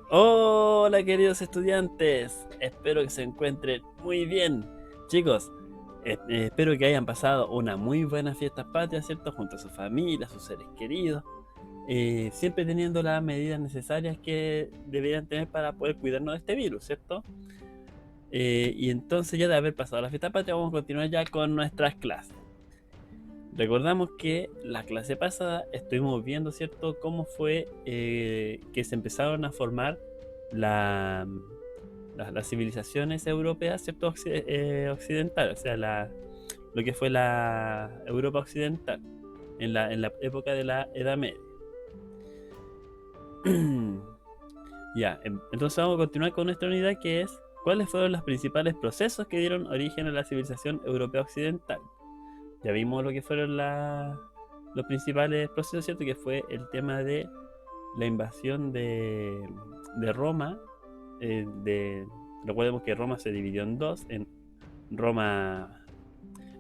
Hola queridos estudiantes, espero que se encuentren muy bien. Chicos, espero que hayan pasado una muy buena fiesta patria, ¿cierto? Junto a su familia, sus seres queridos, siempre teniendo las medidas necesarias que deberían tener para poder cuidarnos de este virus, ¿cierto? Y entonces ya de haber pasado la fiesta patria vamos a continuar ya con nuestras clases. Recordamos que la clase pasada estuvimos viendo, ¿cierto?, cómo fue que se empezaron a formar la, las civilizaciones europeas, ¿cierto?, occidentales, o sea, lo que fue la Europa occidental en la época de la Edad Media. Ya, entonces vamos a continuar con nuestra unidad, que es ¿cuáles fueron los principales procesos que dieron origen a la civilización europea occidental? Ya vimos lo que fueron los principales procesos, ¿cierto? Que fue el tema de la invasión de Roma. Recordemos que Roma se dividió en dos, en Roma,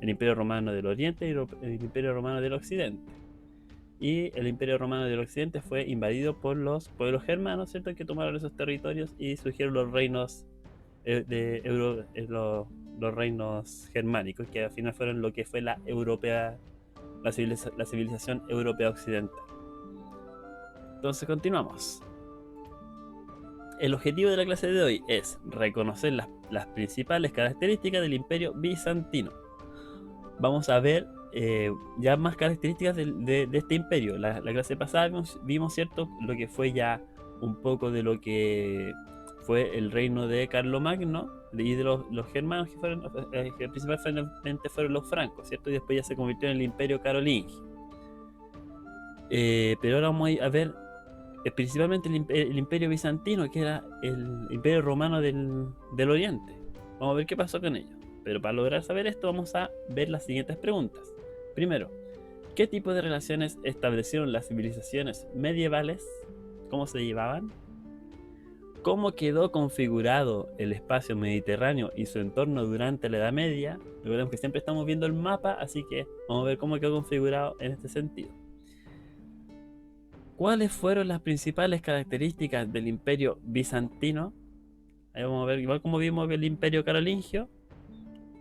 el Imperio Romano del Oriente y el Imperio Romano del Occidente. Y el Imperio Romano del Occidente fue invadido por los pueblos germanos, ¿cierto? Que tomaron esos territorios y surgieron los reinos los reinos germánicos, que al final fueron lo que fue la europea, la civilización europea occidental. Entonces continuamos. El objetivo de la clase de hoy es reconocer las principales características del Imperio Bizantino. Vamos a ver ya más características de este imperio. La clase pasada vimos, ¿cierto?, lo que fue ya un poco de lo que fue el reino de Carlomagno y de los germanos, que fueron principalmente fueron los francos, ¿cierto? Y después ya se convirtió en el imperio carolingio. Pero ahora vamos a ver principalmente el imperio bizantino, que era el imperio romano del oriente. Vamos a ver qué pasó con ellos. Pero para lograr saber esto vamos a ver las siguientes preguntas. Primero, ¿qué tipo de relaciones establecieron las civilizaciones medievales? ¿Cómo se llevaban? ¿Cómo quedó configurado el espacio mediterráneo y su entorno durante la Edad Media? Recordemos que siempre estamos viendo el mapa, así que vamos a ver cómo quedó configurado en este sentido. ¿Cuáles fueron las principales características del Imperio Bizantino? Ahí vamos a ver, igual como vimos el Imperio Carolingio,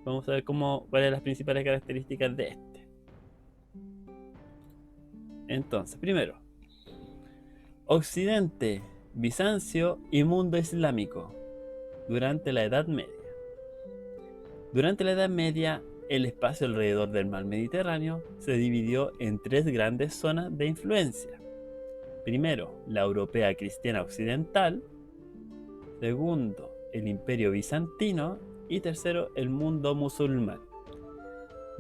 vamos a ver cuáles son las principales características de este. Entonces, primero, Occidente, Bizancio y mundo islámico durante la Edad Media. Durante la Edad Media, el espacio alrededor del mar Mediterráneo se dividió en tres grandes zonas de influencia. Primero, la europea cristiana occidental. Segundo, el imperio bizantino. Y tercero, el mundo musulmán.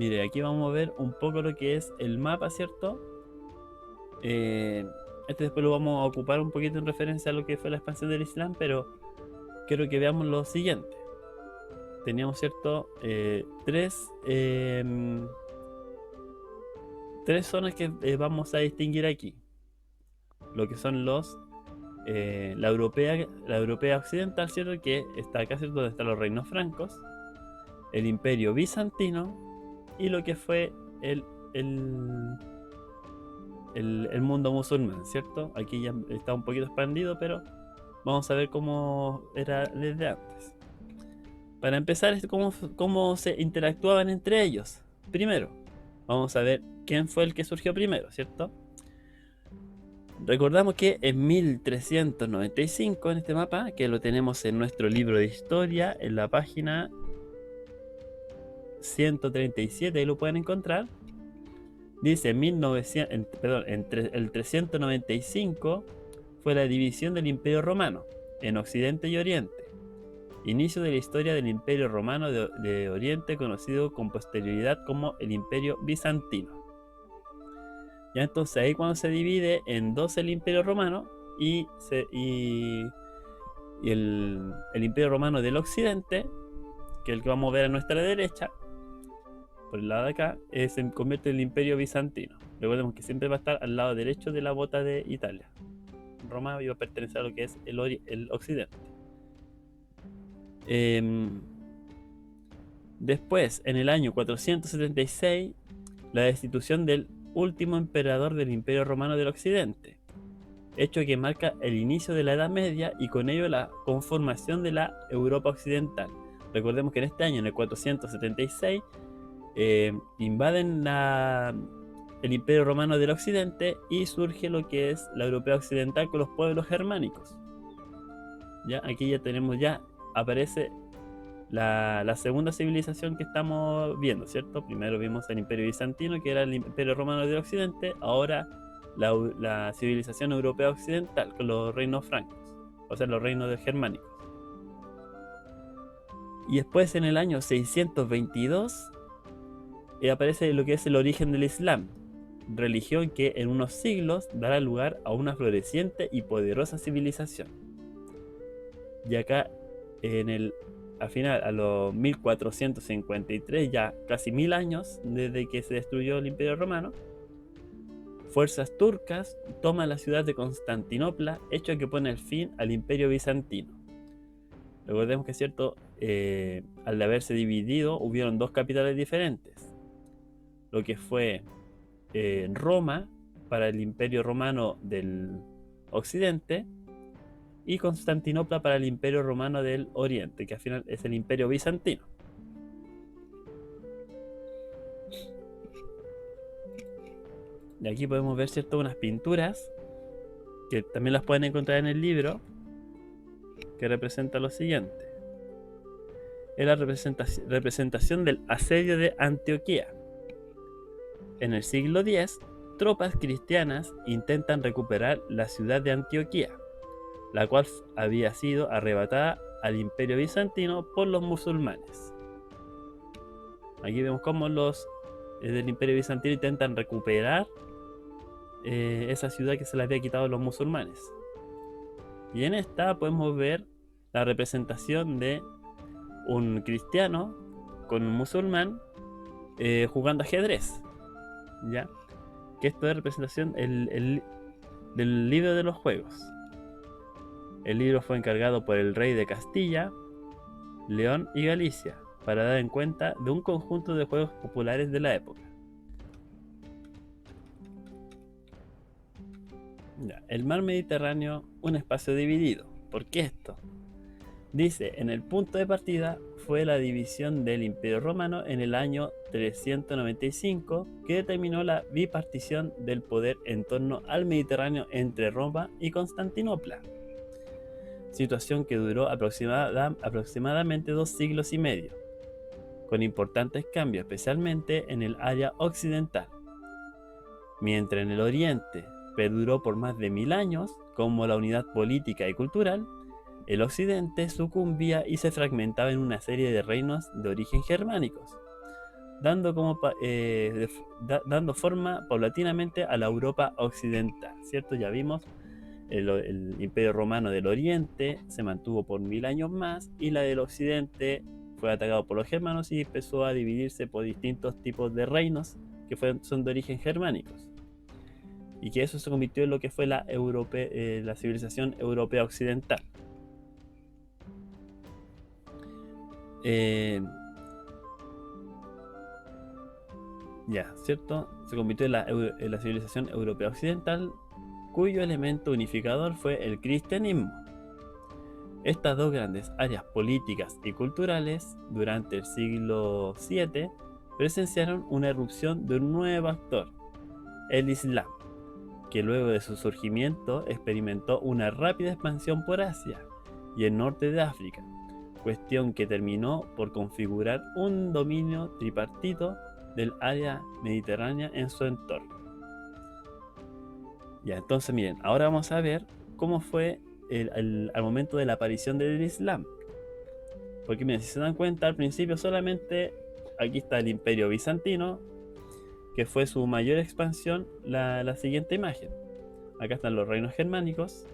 Mire, aquí vamos a ver un poco lo que es el mapa, ¿cierto? Este después lo vamos a ocupar un poquito en referencia a lo que fue la expansión del Islam, pero quiero que veamos lo siguiente. Teníamos, ¿cierto? Tres zonas que vamos a distinguir aquí. Lo que son la europea occidental, ¿cierto? Que está acá, ¿cierto? Donde están los reinos francos, el imperio bizantino y lo que fue el, el mundo musulmán, ¿cierto? Aquí ya está un poquito expandido, pero vamos a ver cómo era desde antes. Para empezar, cómo se interactuaban entre ellos. Primero, vamos a ver quién fue el que surgió primero, ¿cierto? Recordamos que en 1395, en este mapa, que lo tenemos en nuestro libro de historia, en la página 137, ahí lo pueden encontrar. Dice, entre el 395 fue la división del Imperio Romano en Occidente y Oriente. Inicio de la historia del Imperio Romano de Oriente, conocido con posterioridad como el Imperio Bizantino. Ya entonces ahí cuando se divide en dos el Imperio Romano y el Imperio Romano del Occidente, que es el que vamos a ver a nuestra derecha, por el lado de acá, se convierte en el Imperio Bizantino. Recordemos que siempre va a estar al lado derecho de la bota de Italia. Roma iba a pertenecer a lo que es el Occidente. Después, en el año 476, la destitución del último emperador del Imperio Romano del Occidente, hecho que marca el inicio de la Edad Media y con ello la conformación de la Europa occidental. Recordemos que en este año, en el 476, invaden el Imperio Romano del Occidente y surge lo que es la Europea occidental con los pueblos germánicos. ¿Ya? Aquí ya tenemos, ya aparece la segunda civilización que estamos viendo, ¿cierto? Primero vimos el Imperio Bizantino, que era el Imperio Romano del Occidente, ahora la civilización europea occidental con los reinos francos, o sea, los reinos germánicos. Y después en el año 622 aparece lo que es el origen del Islam, religión que en unos siglos dará lugar a una floreciente y poderosa civilización. Y acá al final, a los 1453, ya casi 1000 años desde que se destruyó el Imperio Romano, fuerzas turcas toman la ciudad de Constantinopla, hecho que pone el fin al Imperio Bizantino. Recordemos que es cierto, al haberse dividido hubieron dos capitales diferentes, lo que fue Roma para el Imperio Romano del Occidente y Constantinopla para el Imperio Romano del Oriente, que al final es el Imperio Bizantino. Y aquí podemos ver, ¿cierto?, unas pinturas que también las pueden encontrar en el libro, que representa lo siguiente. Es la representación del asedio de Antioquía. En el siglo X, tropas cristianas intentan recuperar la ciudad de Antioquía, la cual había sido arrebatada al Imperio Bizantino por los musulmanes. Aquí vemos cómo los del Imperio Bizantino intentan recuperar esa ciudad que se le había quitado a los musulmanes. Y en esta podemos ver la representación de un cristiano con un musulmán jugando ajedrez, ¿ya? Que esto es representación del libro de los juegos. El libro fue encargado por el rey de Castilla, León y Galicia, para dar en cuenta de un conjunto de juegos populares de la época. Ya, el mar Mediterráneo, un espacio dividido. ¿Por qué esto? Dice, en el punto de partida fue la división del Imperio Romano en el año 395 que determinó la bipartición del poder en torno al Mediterráneo entre Roma y Constantinopla. Situación que duró aproximadamente 2 siglos y medio, con importantes cambios especialmente en el área occidental. Mientras en el oriente perduró por más de 1000 años como la unidad política y cultural, el occidente sucumbía y se fragmentaba en una serie de reinos de origen germánicos, dando forma paulatinamente a la Europa occidental, ¿cierto? Ya vimos el Imperio Romano del Oriente se mantuvo por 1000 años más y la del Occidente fue atacado por los germanos y empezó a dividirse por distintos tipos de reinos que son de origen germánicos, y que eso se convirtió en lo que fue la civilización europea occidental. ¿Cierto? Se convirtió en la civilización europea occidental, cuyo elemento unificador fue el cristianismo. Estas dos grandes áreas políticas y culturales durante el siglo VII presenciaron una erupción de un nuevo actor, el Islam, que luego de su surgimiento experimentó una rápida expansión por Asia y el norte de África, cuestión que terminó por configurar un dominio tripartito del área mediterránea en su entorno. Ya, entonces miren, ahora vamos a ver cómo fue al momento de la aparición del Islam. Porque miren, si se dan cuenta, al principio solamente aquí está el Imperio Bizantino, que fue su mayor expansión, la siguiente imagen. Acá están los reinos germánicos,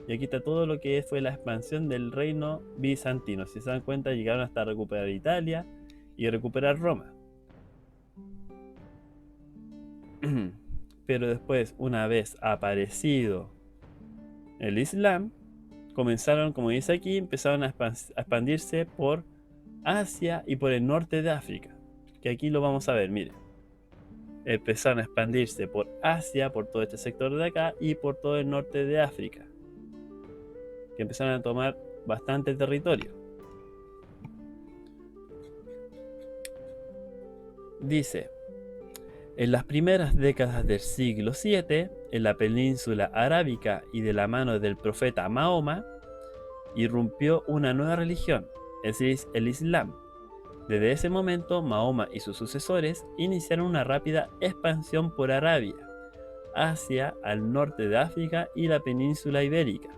y aquí está todo lo que fue la expansión del reino bizantino. Si se dan cuenta, llegaron hasta recuperar Italia y recuperar Roma. Pero después, una vez aparecido el Islam, comenzaron, como dice aquí, empezaron a expandirse por Asia y por el norte de África, que aquí lo vamos a ver, miren. empezaron a expandirse por Asia, por todo este sector de acá y por todo el norte de África, que empezaron a tomar bastante territorio. Dice, en las primeras décadas del siglo VII, en la península arábica y de la mano del profeta Mahoma, irrumpió una nueva religión, es el Islam. Desde ese momento, Mahoma y sus sucesores iniciaron una rápida expansión por Arabia, Asia, al norte de África y la península ibérica,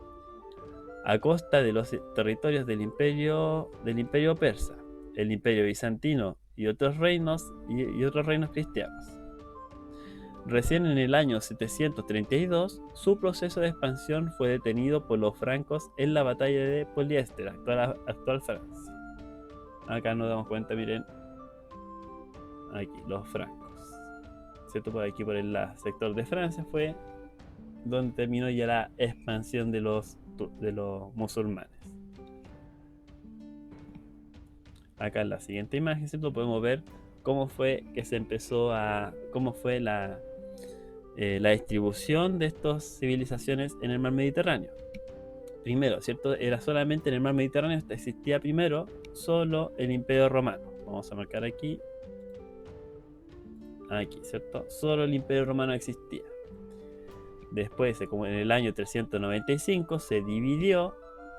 a costa de los territorios del imperio persa, el imperio bizantino y otros reinos cristianos. Recién en el año 732, su proceso de expansión fue detenido por los francos en la batalla de Poliéster, actual Francia. Acá nos damos cuenta, miren, aquí, los francos. ¿Cierto? Por aquí, por el sector de Francia, fue donde terminó ya la expansión de los musulmanes. Acá en la siguiente imagen, ¿cierto? Podemos ver cómo fue que se empezó a... cómo fue la distribución de estas civilizaciones en el mar Mediterráneo. Primero, ¿cierto? Era solamente en el mar Mediterráneo, existía primero solo el Imperio Romano. Vamos a marcar aquí, ¿cierto? Solo el Imperio Romano existía. Después, como en el año 395, se dividió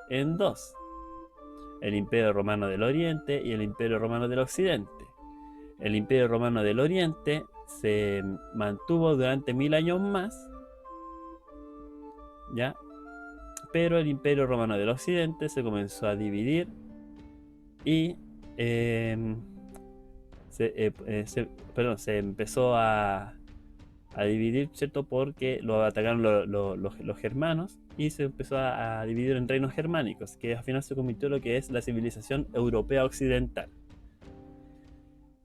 en dos: el Imperio Romano del Oriente y el Imperio Romano del Occidente. El Imperio Romano del Oriente se mantuvo durante 1000 años más, ¿ya? Pero el Imperio Romano del Occidente se comenzó a dividir y se empezó a dividir, ¿cierto? Porque lo atacaron los germanos y se empezó a dividir en reinos germánicos, que al final se convirtió en lo que es la civilización europea occidental.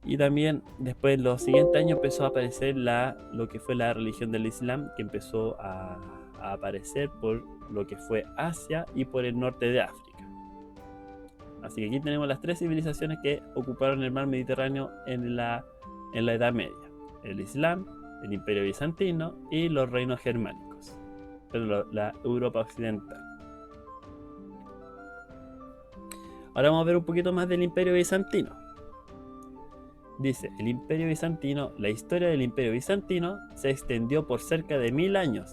Y también después, en los siguientes años, empezó a aparecer lo que fue la religión del Islam, que empezó a aparecer por lo que fue Asia y por el norte de África. Así que aquí tenemos las tres civilizaciones que ocuparon el mar Mediterráneo en la Edad Media: el Islam, el Imperio Bizantino y los reinos germánicos, pero la Europa occidental. Ahora vamos a ver un poquito más del Imperio Bizantino. Dice, el Imperio Bizantino, la historia del Imperio Bizantino se extendió por cerca de 1000 años,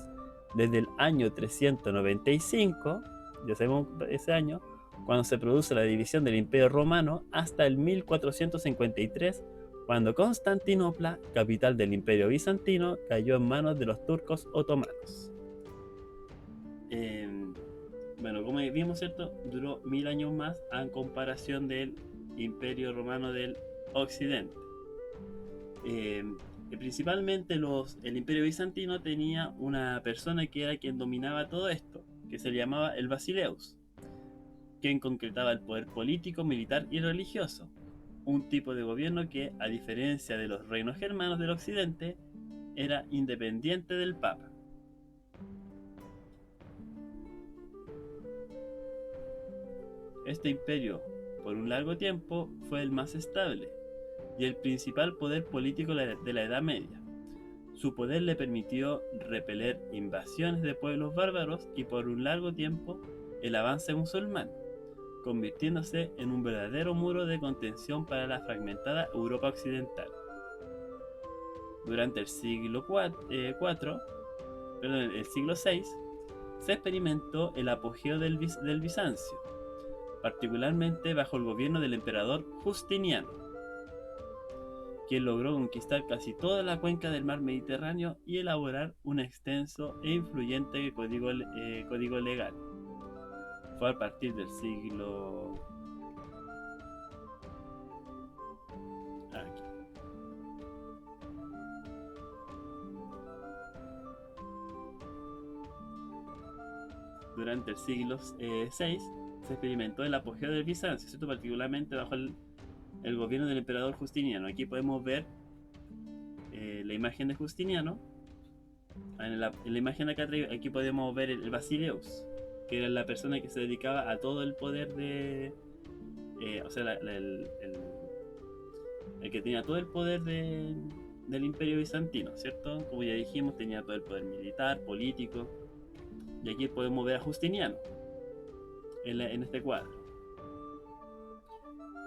desde el año 395, ya sabemos ese año, cuando se produce la división del Imperio Romano, hasta el 1453, cuando Constantinopla, capital del Imperio Bizantino, cayó en manos de los turcos otomanos. Bueno, como vimos, ¿cierto? Duró 1000 años más en comparación del Imperio Romano del Occidente. Principalmente el Imperio Bizantino tenía una persona que era quien dominaba todo esto, que se llamaba el Basileus, quien concretaba el poder político, militar y religioso, un tipo de gobierno que, a diferencia de los reinos germanos del occidente, era independiente del Papa. Este imperio, por un largo tiempo, fue el más estable y el principal poder político de la Edad Media. Su poder le permitió repeler invasiones de pueblos bárbaros y por un largo tiempo el avance musulmán, convirtiéndose en un verdadero muro de contención para la fragmentada Europa occidental. Durante el siglo el siglo VI, se experimentó el apogeo del Bizancio, particularmente bajo el gobierno del emperador Justiniano, quien logró conquistar casi toda la cuenca del mar Mediterráneo y elaborar un extenso e influyente código legal. Fue a partir del siglo... Aquí. Durante el siglo VI se experimentó el apogeo del Bizancio, ¿cierto? Particularmente bajo el gobierno del emperador Justiniano. Aquí podemos ver la imagen de Justiniano. En la imagen acá aquí podemos ver el Basileus, que era la persona que se dedicaba a todo el poder de... o sea, el que tenía todo el poder del Imperio Bizantino, ¿cierto? Como ya dijimos, tenía todo el poder militar, político. Y aquí podemos ver a Justiniano en este cuadro,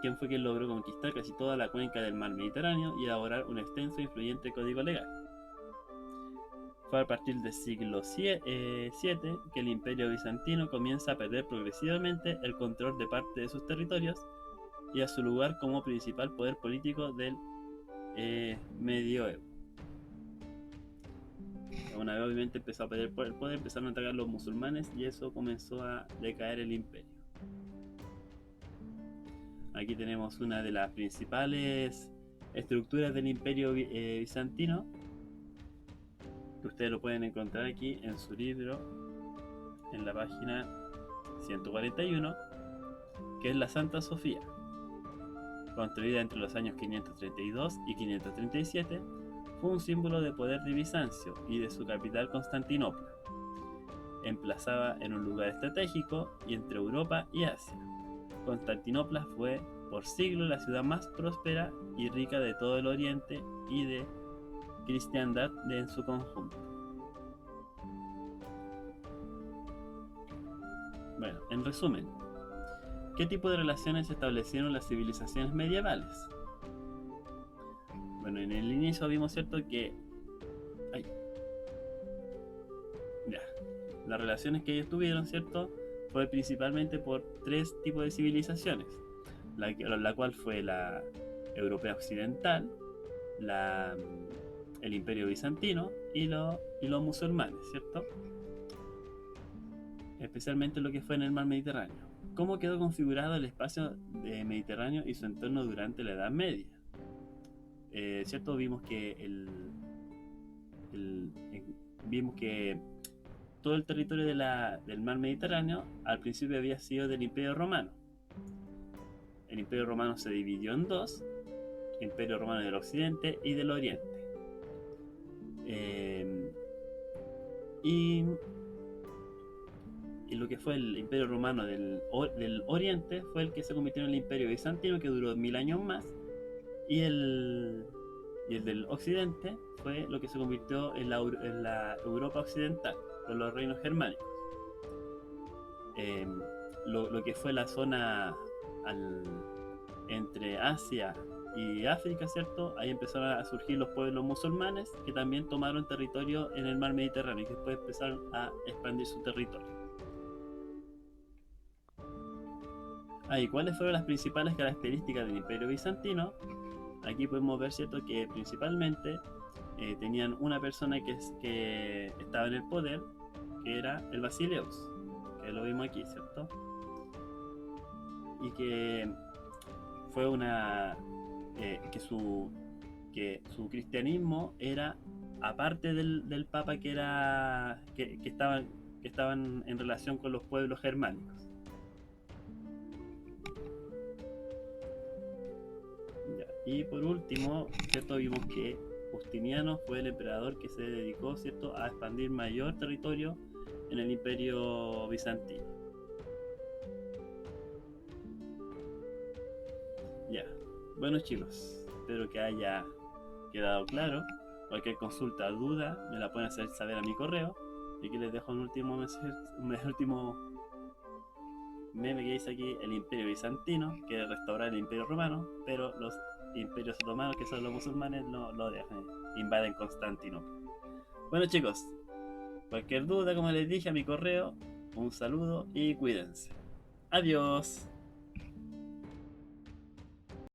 quien fue quien logró conquistar casi toda la cuenca del mar Mediterráneo y elaborar un extenso e influyente código legal. Fue a partir del siglo VII que el Imperio Bizantino comienza a perder progresivamente el control de parte de sus territorios y a su lugar como principal poder político del medioevo. Una vez obviamente empezó a perder el poder, empezaron a atacar los musulmanes y eso comenzó a decaer el imperio. Aquí tenemos una de las principales estructuras del Imperio bizantino, que ustedes lo pueden encontrar aquí en su libro, en la página 141, que es la Santa Sofía. Construida entre los años 532 y 537, fue un símbolo de poder de Bizancio y de su capital Constantinopla. Emplazada en un lugar estratégico y entre Europa y Asia, Constantinopla fue por siglos la ciudad más próspera y rica de todo el Oriente y de cristiandad en su conjunto. Bueno, en resumen, ¿qué tipo de relaciones establecieron las civilizaciones medievales? Bueno, en el inicio vimos, ¿cierto?, que las relaciones que ellos tuvieron, ¿cierto?, fue principalmente por tres tipos de civilizaciones, la cual fue la europea occidental, el imperio bizantino y los musulmanes, ¿cierto? Especialmente lo que fue en el mar Mediterráneo. ¿Cómo quedó configurado el espacio mediterráneo y su entorno durante la Edad Media? ¿Cierto? Vimos que todo el territorio del mar Mediterráneo al principio había sido del Imperio Romano. El Imperio Romano se dividió en dos: Imperio Romano del Occidente y del Oriente. Y lo que fue el Imperio Romano del Oriente fue el que se convirtió en el Imperio Bizantino, que duró 1000 años más, y el del Occidente fue lo que se convirtió en la Europa Occidental, con los reinos germánicos. Lo que fue la zona entre Asia y África, ¿cierto? Ahí empezaron a surgir los pueblos musulmanes, que también tomaron territorio en el mar Mediterráneo y después empezaron a expandir su territorio. ¿Y cuáles fueron las principales características del Imperio Bizantino? Aquí podemos ver, ¿cierto?, que principalmente tenían una persona que estaba en el poder, que era el Basileus, que lo vimos aquí, ¿cierto? Y que fue que su cristianismo era, aparte del papa, que estaban en relación con los pueblos germánicos. Y por último, ¿cierto?, vimos que Justiniano fue el emperador que se dedicó, ¿cierto?, a expandir mayor territorio en el Imperio Bizantino. Ya, bueno chicos, espero que haya quedado claro. Cualquier consulta o duda me la pueden hacer saber a mi correo. Y aquí les dejo un último mensaje, un último meme que dice aquí: el Imperio Bizantino quiere restaurar el Imperio Romano, pero los imperios otomanos, que son los musulmanes, no lo dejan, invaden Constantinopla. Bueno chicos, cualquier duda, como les dije, a mi correo. Un saludo y cuídense. Adiós.